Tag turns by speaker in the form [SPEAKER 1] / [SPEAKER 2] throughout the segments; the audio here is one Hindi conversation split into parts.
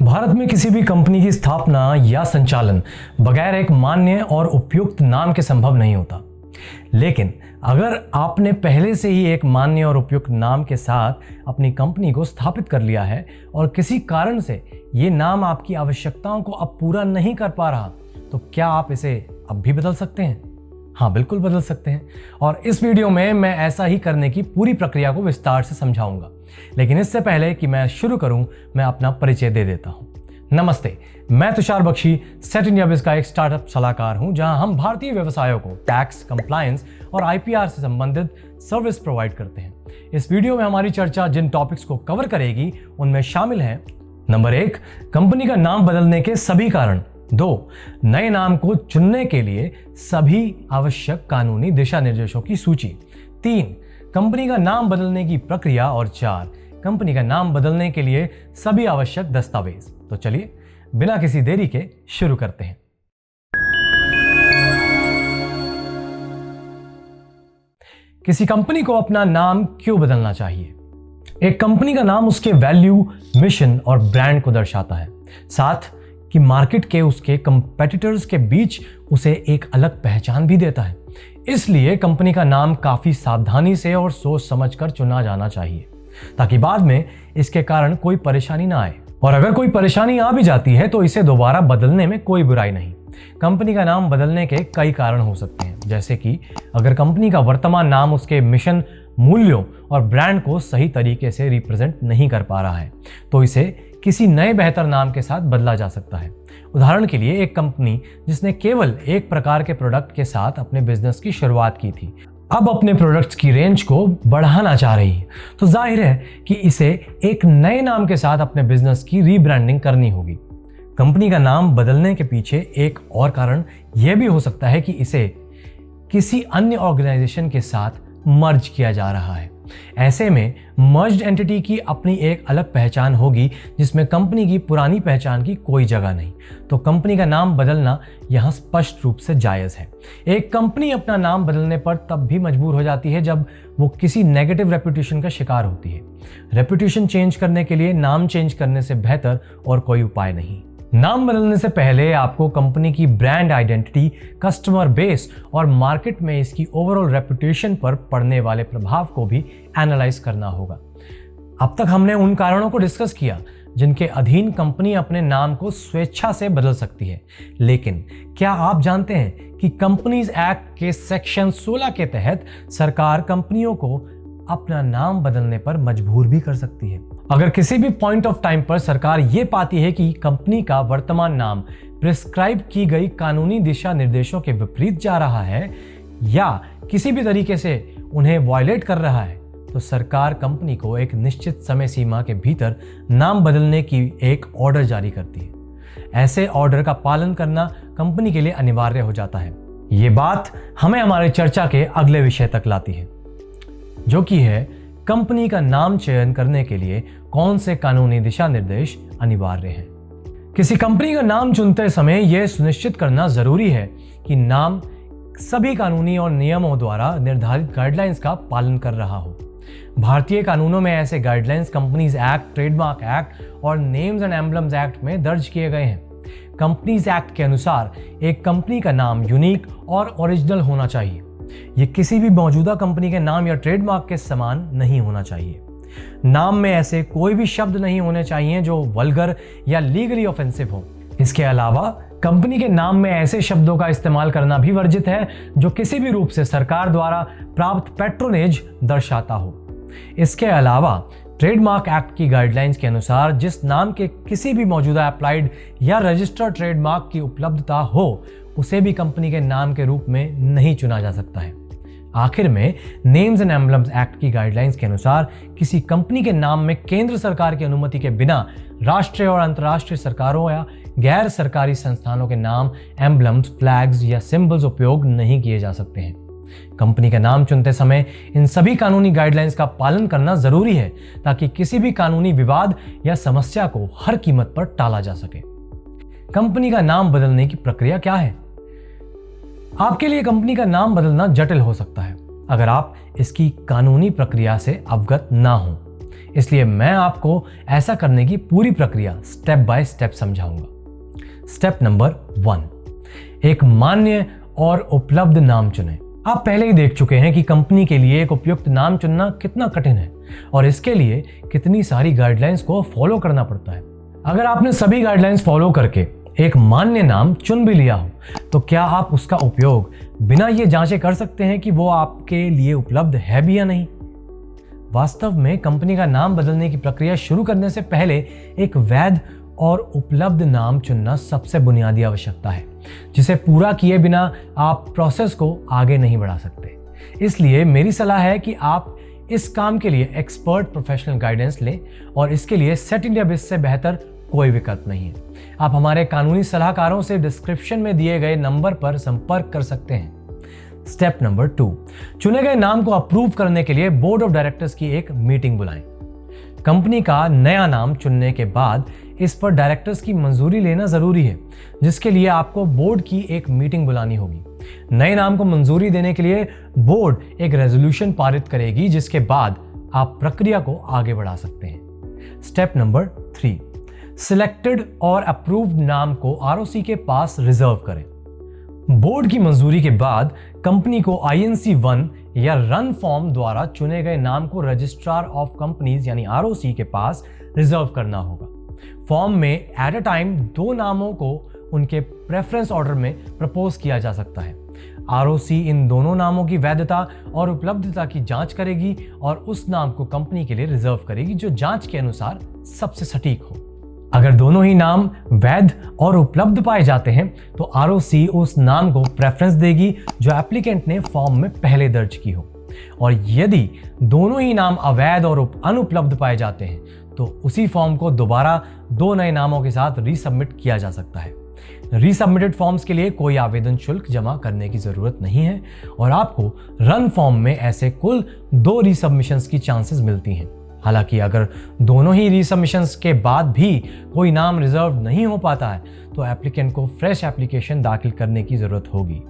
[SPEAKER 1] भारत में किसी भी कंपनी की स्थापना या संचालन बगैर एक मान्य और उपयुक्त नाम के संभव नहीं होता। लेकिन अगर आपने पहले से ही एक मान्य और उपयुक्त नाम के साथ अपनी कंपनी को स्थापित कर लिया है और किसी कारण से ये नाम आपकी आवश्यकताओं को अब पूरा नहीं कर पा रहा, तो क्या आप इसे अब भी बदल सकते हैं? हाँ, बिल्कुल बदल सकते हैं। और इस वीडियो में मैं ऐसा ही करने की पूरी प्रक्रिया को विस्तार से समझाऊंगा। लेकिन इससे पहले कि मैं शुरू करूं, मैं अपना परिचय दे देता हूं। नमस्ते, मैं तुषार बख्शी सेट इंडिया बिज का एक स्टार्टअप सलाहकार हूं, जहां हम भारतीय व्यवसायों को टैक्स, कंप्लायंस और आईपीआर से संबंधित सर्विस प्रोवाइड करते हैं। इस वीडियो में हमारी चर्चा जिन टॉपिक्स को कवर करेगी उनमें शामिल है: नंबर 1, कंपनी का नाम बदलने के सभी कारण। 2, नए नाम को चुनने के लिए सभी आवश्यक कानूनी दिशा निर्देशों की सूची। 3, कंपनी का नाम बदलने की प्रक्रिया। और 4, कंपनी का नाम बदलने के लिए सभी आवश्यक दस्तावेज। तो चलिए बिना किसी देरी के शुरू करते हैं। किसी कंपनी को अपना नाम क्यों बदलना चाहिए? एक कंपनी का नाम उसके वैल्यू, मिशन और ब्रांड को दर्शाता है, साथ कि मार्केट के उसके कंपेटिटर्स के बीच उसे एक अलग पहचान भी देता है। इसलिए कंपनी का नाम काफी सावधानी से और सोच समझकर चुना जाना चाहिए, ताकि बाद में इसके कारण कोई परेशानी ना आए। और अगर कोई परेशानी आ भी जाती है तो इसे दोबारा बदलने में कोई बुराई नहीं। कंपनी का नाम बदलने के कई कारण हो सकते हैं, जैसे कि अगर कंपनी का वर्तमान नाम उसके मिशन, मूल्यों और ब्रांड को सही तरीके से रिप्रेजेंट नहीं कर पा रहा है, तो इसे किसी नए बेहतर नाम के साथ बदला जा सकता है। उदाहरण के लिए, एक कंपनी जिसने केवल एक प्रकार के प्रोडक्ट के साथ अपने बिजनेस की शुरुआत की थी, अब अपने प्रोडक्ट्स की रेंज को बढ़ाना चाह रही है, तो जाहिर है कि इसे एक नए नाम के साथ अपने बिजनेस की रीब्रांडिंग करनी होगी। कंपनी का नाम बदलने के पीछे एक और कारण यह भी हो सकता है कि इसे किसी अन्य ऑर्गेनाइजेशन के साथ मर्ज किया जा रहा है। ऐसे में मर्ज्ड एंटिटी की अपनी एक अलग पहचान होगी, जिसमें कंपनी की पुरानी पहचान की कोई जगह नहीं। तो कंपनी का नाम बदलना यहां स्पष्ट रूप से जायज है। एक कंपनी अपना नाम बदलने पर तब भी मजबूर हो जाती है जब वो किसी नेगेटिव रेपुटेशन का शिकार होती है। रेपुटेशन चेंज करने के लिए नाम चेंज करने से बेहतर और कोई उपाय नहीं। नाम बदलने से पहले आपको कंपनी की ब्रांड आइडेंटिटी, कस्टमर बेस और मार्केट में इसकी ओवरऑल रेपुटेशन पर पड़ने वाले प्रभाव को भी एनालाइज करना होगा। अब तक हमने उन कारणों को डिस्कस किया जिनके अधीन कंपनी अपने नाम को स्वेच्छा से बदल सकती है। लेकिन क्या आप जानते हैं कि कंपनीज एक्ट के सेक्शन 16 के तहत सरकार कंपनियों को अपना नाम बदलने पर मजबूर भी कर सकती है। अगर किसी भी पॉइंट ऑफ टाइम पर सरकार ये पाती है कि कंपनी का वर्तमान नाम प्रिस्क्राइब की गई कानूनी दिशा निर्देशों के विपरीत जा रहा है या किसी भी तरीके से उन्हें वायलेट कर रहा है, तो सरकार कंपनी को एक निश्चित समय सीमा के भीतर नाम बदलने की एक ऑर्डर जारी करती है। ऐसे ऑर्डर का पालन करना कंपनी के लिए अनिवार्य हो जाता है। ये बात हमें हमारे चर्चा के अगले विषय तक लाती है, जो कि है कंपनी का नाम चयन करने के लिए कौन से कानूनी दिशा निर्देश अनिवार्य हैं। किसी कंपनी का नाम चुनते समय यह सुनिश्चित करना जरूरी है कि नाम सभी कानूनी और नियमों द्वारा निर्धारित गाइडलाइंस का पालन कर रहा हो। भारतीय कानूनों में ऐसे guidelines companies act, trademark act और नेम्स एंड एम्बलम्स एक्ट में दर्ज किए गए हैं। कंपनीज एक्ट के अनुसार एक कंपनी का नाम यूनिक और ओरिजिनल होना चाहिए। ये किसी भी मौजूदा कंपनी के नाम या ट्रेडमार्क के समान नहीं होना चाहिए। नाम में ऐसे कोई भी शब्द नहीं होने चाहिए जो वल्गर या लीगली ऑफेंसिव हो। इसके अलावा कंपनी के नाम में ऐसे शब्दों का इस्तेमाल करना भी वर्जित है जो किसी भी रूप से सरकार द्वारा प्राप्त पैट्रोनेज दर्शाता हो। इसके अलावा ट्रेडमार्क एक्ट की गाइडलाइंस के अनुसार जिस नाम के किसी भी मौजूदा अप्लाइड या रजिस्टर्ड ट्रेडमार्क की उपलब्धता हो, उसे भी कंपनी के नाम के रूप में नहीं चुना जा सकता है। आखिर में नेम्स एंड एम्बलम्स एक्ट की गाइडलाइंस के अनुसार किसी कंपनी के नाम में केंद्र सरकार की अनुमति के बिना राष्ट्रीय और अंतर्राष्ट्रीय सरकारों या गैर सरकारी संस्थानों के नाम, एम्बलम्स, फ्लैग्स या सिंबल्स उपयोग नहीं किए जा सकते हैं। कंपनी का नाम चुनते समय इन सभी कानूनी गाइडलाइंस का पालन करना जरूरी है, ताकि किसी भी कानूनी विवाद या समस्या को हर कीमत पर टाला जा सके। कंपनी का नाम बदलने की प्रक्रिया क्या है? आपके लिए कंपनी का नाम बदलना जटिल हो सकता है अगर आप इसकी कानूनी प्रक्रिया से अवगत ना हो। इसलिए मैं आपको ऐसा करने की पूरी प्रक्रिया स्टेप बाय स्टेप समझाऊंगा। स्टेप नंबर 1, एक मान्य और उपलब्ध नाम चुनें। आप पहले ही देख चुके हैं कि कंपनी के लिए एक उपयुक्त नाम चुनना कितना कठिन है और इसके लिए कितनी सारी गाइडलाइंस को फॉलो करना पड़ता है। अगर आपने सभी गाइडलाइंस फॉलो करके एक मान्य नाम चुन भी लिया हो तो क्या आप उसका उपयोग बिना ये जांचे कर सकते हैं कि वो आपके लिए उपलब्ध है भी या नहीं? वास्तव में कंपनी का नाम बदलने की प्रक्रिया शुरू करने से पहले एक वैध और उपलब्ध नाम चुनना सबसे बुनियादी आवश्यकता है, जिसे पूरा किए बिना आप प्रोसेस को आगे नहीं बढ़ा सकते। इसलिए मेरी सलाह है कि आप इस काम के लिए एक्सपर्ट प्रोफेशनल गाइडेंस लें और इसके लिए सेट इंडिया बिज से बेहतर कोई विकल्प नहीं है। आप हमारे कानूनी सलाहकारों से डिस्क्रिप्शन में दिए गए नंबर पर संपर्क कर सकते हैं। स्टेप नंबर 2, चुने गए नाम को अप्रूव करने के लिए बोर्ड ऑफ डायरेक्टर्स की एक मीटिंग बुलाएं। कंपनी का नया नाम चुनने के बाद इस पर डायरेक्टर्स की मंजूरी लेना जरूरी है, जिसके लिए आपको बोर्ड की एक मीटिंग बुलानी होगी। नए नाम को मंजूरी देने के लिए बोर्ड एक रेजोल्यूशन पारित करेगी, जिसके बाद आप प्रक्रिया को आगे बढ़ा सकते हैं। स्टेप नंबर 3, सिलेक्टेड और अप्रूव्ड नाम को आरओसी के पास रिजर्व करें। बोर्ड की मंजूरी के बाद कंपनी को INC 1 या रन फॉर्म द्वारा चुने गए नाम को रजिस्ट्रार ऑफ कंपनीज यानी आरओसी के पास रिजर्व करना होगा। फॉर्म में एट अ टाइम 2 नामों को उनके प्रेफरेंस ऑर्डर में प्रपोज किया जा सकता है। आरओसी इन दोनों नामों की वैधता और उपलब्धता की जांच करेगी और उस नाम को कंपनी के लिए रिजर्व करेगी जो जांच के अनुसार सबसे सटीक हो। अगर दोनों ही नाम वैध और उपलब्ध पाए जाते हैं तो आरओसी उस नाम को प्रेफरेंस देगी जो एप्लीकेंट ने फॉर्म में पहले दर्ज की हो, और यदि दोनों ही नाम अवैध और अनुपलब्ध पाए जाते हैं तो उसी फॉर्म को दोबारा 2 नए नामों के साथ रीसबमिट किया जा सकता है। रीसबमिटेड फॉर्म्स के लिए कोई आवेदन शुल्क जमा करने की जरूरत नहीं है और आपको रन फॉर्म में ऐसे कुल 2 रीसबमिशंस की चांसेस मिलती हैं। हालांकि अगर दोनों ही रीसबमिशंस के बाद भी कोई नाम रिजर्व नहीं हो पाता है तो एप्लीकेंट को फ्रेश एप्लीकेशन दाखिल करने की जरूरत होगी।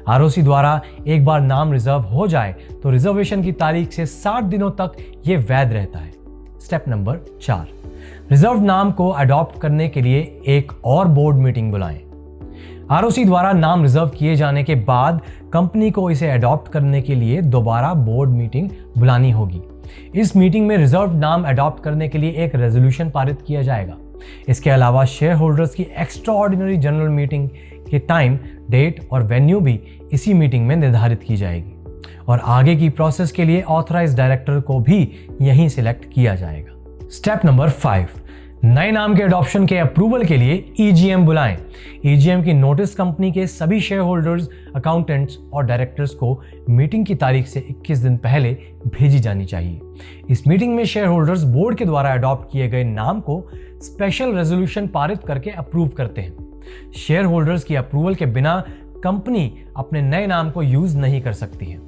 [SPEAKER 1] आरओसी द्वारा एक बार नाम रिजर्व हो जाए तो रिजर्वेशन की तारीख से 60 दिनों तक ये वैध रहता है। स्टेप नंबर 4, रिजर्व नाम को अडॉप्ट करने के लिए एक और बोर्ड मीटिंग बुलाएं। आरओसी द्वारा नाम रिजर्व किए जाने के बाद कंपनी को इसे अडॉप्ट करने के लिए दोबारा बोर्ड मीटिंग बुलानी होगी। इस मीटिंग में रिजर्व नाम अडॉप्ट करने के लिए एक रेजोल्यूशन पारित किया जाएगा। इसके अलावा शेयर होल्डर्स की एक्स्ट्राऑर्डिनरी जनरल मीटिंग के टाइम, डेट और वेन्यू भी इसी मीटिंग में निर्धारित की जाएगी और आगे की प्रोसेस के लिए ऑथराइज्ड डायरेक्टर को भी यहीं सिलेक्ट किया जाएगा। स्टेप नंबर 5, नए नाम के अडॉप्शन के अप्रूवल के लिए EGM बुलाएं। EGM की नोटिस कंपनी के सभी शेयर होल्डर्स, अकाउंटेंट्स और डायरेक्टर्स को मीटिंग की तारीख से 21 दिन पहले भेजी जानी चाहिए। इस मीटिंग में शेयर होल्डर्स बोर्ड के द्वारा अडॉप्ट किए गए नाम को स्पेशल रेजोल्यूशन पारित करके अप्रूव करते हैं। शेयर होल्डर्स की अप्रूवल के बिना कंपनी अपने नए नाम को यूज नहीं कर सकती है।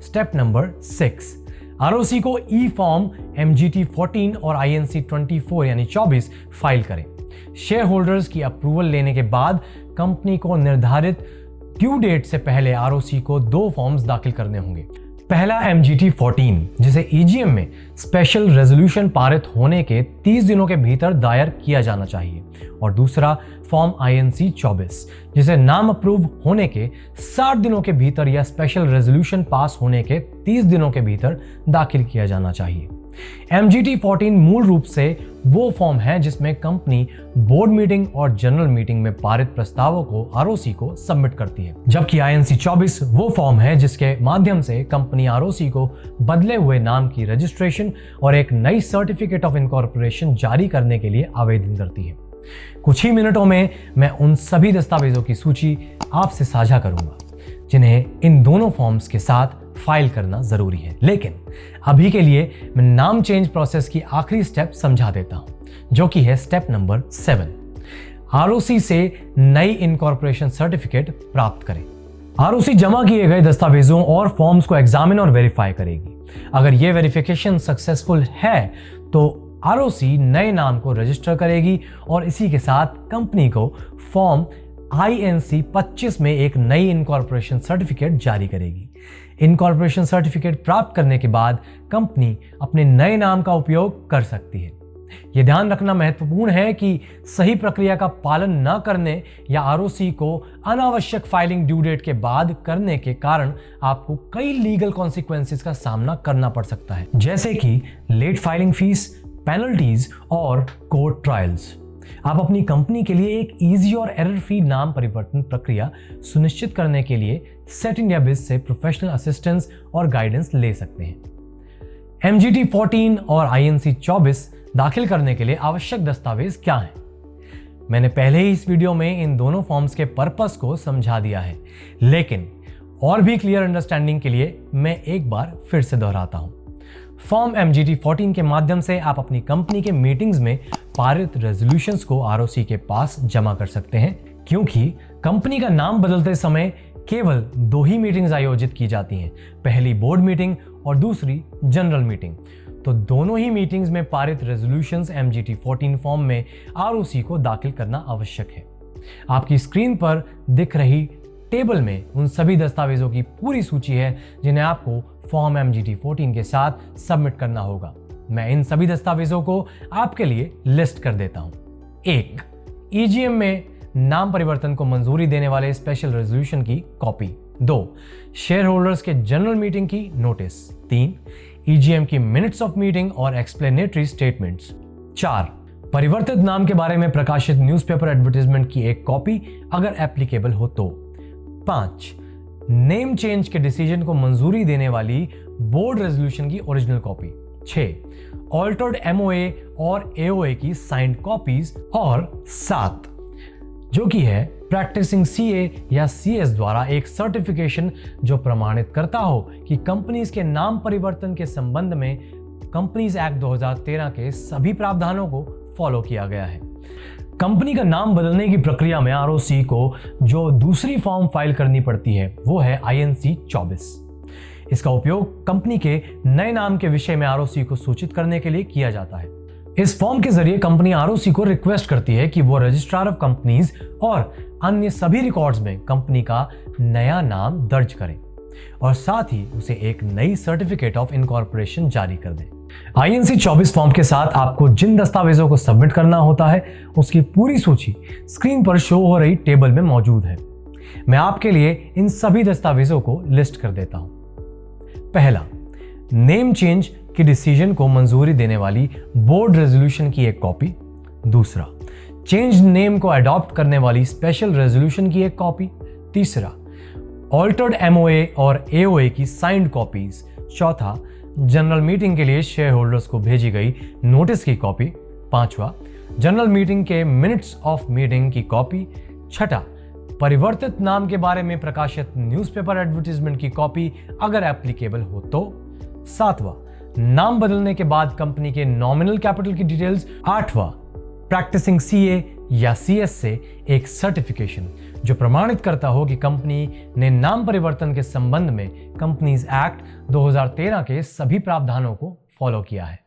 [SPEAKER 1] स्टेप नंबर 6, आरओसी को ई फॉर्म MGT 14 और INC 24 यानी 24 फाइल करें। शेयर होल्डर्स की अप्रूवल लेने के बाद कंपनी को निर्धारित ड्यू डेट से पहले आरओसी को 2 फॉर्म्स दाखिल करने होंगे। पहला MGT 14 जिसे EGM में स्पेशल रेजोल्यूशन पारित होने के 30 दिनों के भीतर दायर किया जाना चाहिए और दूसरा फॉर्म INC 24 जिसे नाम अप्रूव होने के 60 दिनों के भीतर या स्पेशल रेजोल्यूशन पास होने के 30 दिनों के भीतर दाखिल किया जाना चाहिए। MGT 14 मूल रूप से वो फॉर्म है जिसमें कंपनी बोर्ड मीटिंग और जनरल मीटिंग में पारित प्रस्तावों को आरओसी को सबमिट करती है, जबकि INC 24 वो फॉर्म है जिसके माध्यम से कंपनी आरओसी को बदले हुए नाम की रजिस्ट्रेशन और एक नई सर्टिफिकेट ऑफ इनकॉर्पोरेशन जारी करने के लिए आवेदन करती है। कुछ ही मिनटों में मैं उन सभी दस्तावेजों की सूची आपसे साझा करूंगा जिन्हें इन दोनों फॉर्म्स के साथ फाइल करना जरूरी है, लेकिन अभी के लिए मैं नाम चेंज प्रोसेस की आखिरी स्टेप समझा देता हूं जो कि है स्टेप नंबर 7, आरओसी से नई इनकॉर्पोरेशन सर्टिफिकेट प्राप्त करें। आरओसी जमा किए गए दस्तावेजों और फॉर्म्स को एग्जामिन और वेरीफाई करेगी। अगर यह वेरिफिकेशन सक्सेसफुल है तो आरओसी नए नाम को रजिस्टर करेगी और इसी के साथ कंपनी को फॉर्म INC 25 में एक नई इनकॉर्पोरेशन सर्टिफिकेट जारी करेगी। इनकॉर्पोरेशन सर्टिफिकेट प्राप्त करने के बाद कंपनी अपने नए नाम का उपयोग कर सकती है। यह ध्यान रखना महत्वपूर्ण है कि सही प्रक्रिया का पालन न करने या आरओसी को अनावश्यक फाइलिंग ड्यू डेट के बाद करने के कारण आपको कई लीगल कॉन्सिक्वेंसेस का सामना करना पड़ सकता है, जैसे कि लेट फाइलिंग फीस, पेनल्टीज और कोर्ट ट्रायल्स। आप अपनी कंपनी के लिए एक इजी और एरर फ्री नाम परिवर्तन प्रक्रिया सुनिश्चित करने के लिए सेट इंडिया बिज से प्रोफेशनल असिस्टेंस और गाइडेंस ले सकते हैं। MGT 14 और INC 24 दाखिल करने के लिए आवश्यक दस्तावेज क्या हैं? मैंने पहले ही इस वीडियो में इन दोनों फॉर्म्स के पर्पस को समझा दिया है, लेकिन और भी क्लियर अंडरस्टैंडिंग के लिए मैं एक बार फिर से दोहराता हूं। फॉर्म MGT 14 के माध्यम से आप अपनी कंपनी के मीटिंग्स में पारित रेजोल्यूशंस को आरओसी के पास जमा कर सकते हैं, क्योंकि कंपनी का नाम बदलते समय केवल 2 ही मीटिंग्स आयोजित की जाती हैं, पहली बोर्ड मीटिंग और दूसरी जनरल मीटिंग। तो दोनों ही मीटिंग्स में पारित रेजोल्यूशंस MGT 14 फॉर्म में आरओसी को दाखिल करना आवश्यक है। आपकी स्क्रीन पर दिख रही टेबल में उन सभी दस्तावेजों की पूरी सूची है जिन्हें आपको फॉर्म MGT 14 के साथ सबमिट करना होगा। मैं इन सभी दस्तावेजों को आपके लिए लिस्ट कर देता हूं। 1. EGM में नाम परिवर्तन को मंजूरी देने वाले स्पेशल रेजोल्यूशन की कॉपी। 2. शेयर होल्डर्स के जनरल मीटिंग की नोटिस। 3. EGM की मिनट्स ऑफ मीटिंग और एक्सप्लेनेटरी स्टेटमेंट्स। 4. परिवर्तित नाम के बारे में प्रकाशित न्यूज़पेपर एडवर्टाइजमेंट की एक कॉपी अगर एप्लीकेबल हो तो। 5. नेम चेंज के डिसीजन को मंजूरी देने वाली बोर्ड रेजोल्यूशन की ओरिजिनल कॉपी। 6. ऑल्टर्ड MOA और AOA की साइंड कॉपीज। और 7. जो कि है प्रैक्टिसिंग CA या CS द्वारा एक सर्टिफिकेशन जो प्रमाणित करता हो कि कंपनीज के नाम परिवर्तन के संबंध में कंपनीज एक्ट 2013 के सभी प्रावधानों को फॉलो किया गया है। कंपनी का नाम बदलने की प्रक्रिया में आरओसी को जो दूसरी फॉर्म फाइल करनी पड़ती है वो है INC 24। इसका उपयोग कंपनी के नए नाम के विषय में आरओसी को सूचित करने के लिए किया जाता है। इस फॉर्म के जरिए कंपनी आरओसी को रिक्वेस्ट करती है कि वो रजिस्ट्रार ऑफ कंपनीज और अन्य सभी रिकॉर्ड्स में कंपनी का नया नाम दर्ज करें और साथ ही उसे एक नई सर्टिफिकेट ऑफ इनकॉर्पोरेशन जारी कर दें। INC 24 फॉर्म के साथ आपको जिन दस्तावेजों को सबमिट करना होता है उसकी पूरी सूची स्क्रीन पर शो हो रही टेबल में मौजूद है। मैं आपके लिए इन सभी दस्तावेजों को लिस्ट कर देता हूं। पहला, नेम चेंज की डिसीजन को मंजूरी देने वाली बोर्ड रेजोल्यूशन की एक कॉपी। दूसरा, चेंज नेम को अडॉप्ट करने वाली स्पेशल रेजोल्यूशन की एक कॉपी। तीसरा, ऑल्टर्ड MOA और AOA की साइंड कॉपीज। चौथा, जनरल मीटिंग के लिए शेयर होल्डर्स को भेजी गई नोटिस की कॉपी। पांचवा, जनरल मीटिंग के मिनट्स ऑफ मीटिंग की कॉपी। छठा, परिवर्तित नाम के बारे में प्रकाशित न्यूज़पेपर एडवर्टाइजमेंट की कॉपी अगर एप्लीकेबल हो तो। सातवां, नाम बदलने के बाद कंपनी के नॉमिनल कैपिटल की डिटेल्स। आठवां, प्रैक्टिसिंग CA या CS से एक सर्टिफिकेशन जो प्रमाणित करता हो कि कंपनी ने नाम परिवर्तन के संबंध में कंपनीज एक्ट 2013 के सभी प्रावधानों को फॉलो किया है।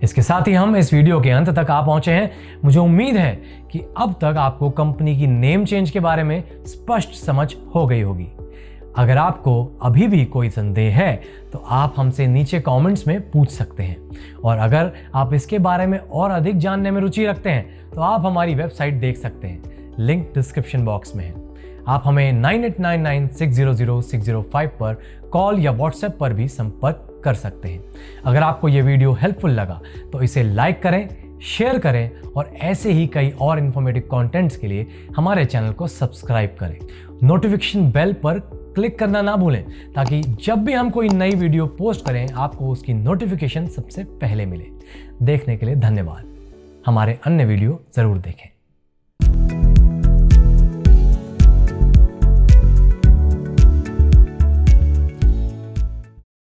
[SPEAKER 1] इसके साथ ही हम इस वीडियो के अंत तक आ पहुंचे हैं। मुझे उम्मीद है कि अब तक आपको कंपनी की नेम चेंज के बारे में स्पष्ट समझ हो गई होगी। अगर आपको अभी भी कोई संदेह है तो आप हमसे नीचे कमेंट्स में पूछ सकते हैं, और अगर आप इसके बारे में और अधिक जानने में रुचि रखते हैं तो आप हमारी वेबसाइट देख सकते हैं, लिंक डिस्क्रिप्शन बॉक्स में है। आप हमें 9899600605 पर कॉल या व्हाट्सएप पर भी संपर्क कर सकते हैं। अगर आपको यह वीडियो हेल्पफुल लगा तो इसे लाइक करें, शेयर करें और ऐसे ही कई और इन्फॉर्मेटिव कंटेंट्स के लिए हमारे चैनल को सब्सक्राइब करें। नोटिफिकेशन बेल पर क्लिक करना ना भूलें ताकि जब भी हम कोई नई वीडियो पोस्ट करें आपको उसकी नोटिफिकेशन सबसे पहले मिले। देखने के लिए धन्यवाद। हमारे अन्य वीडियो जरूर देखें।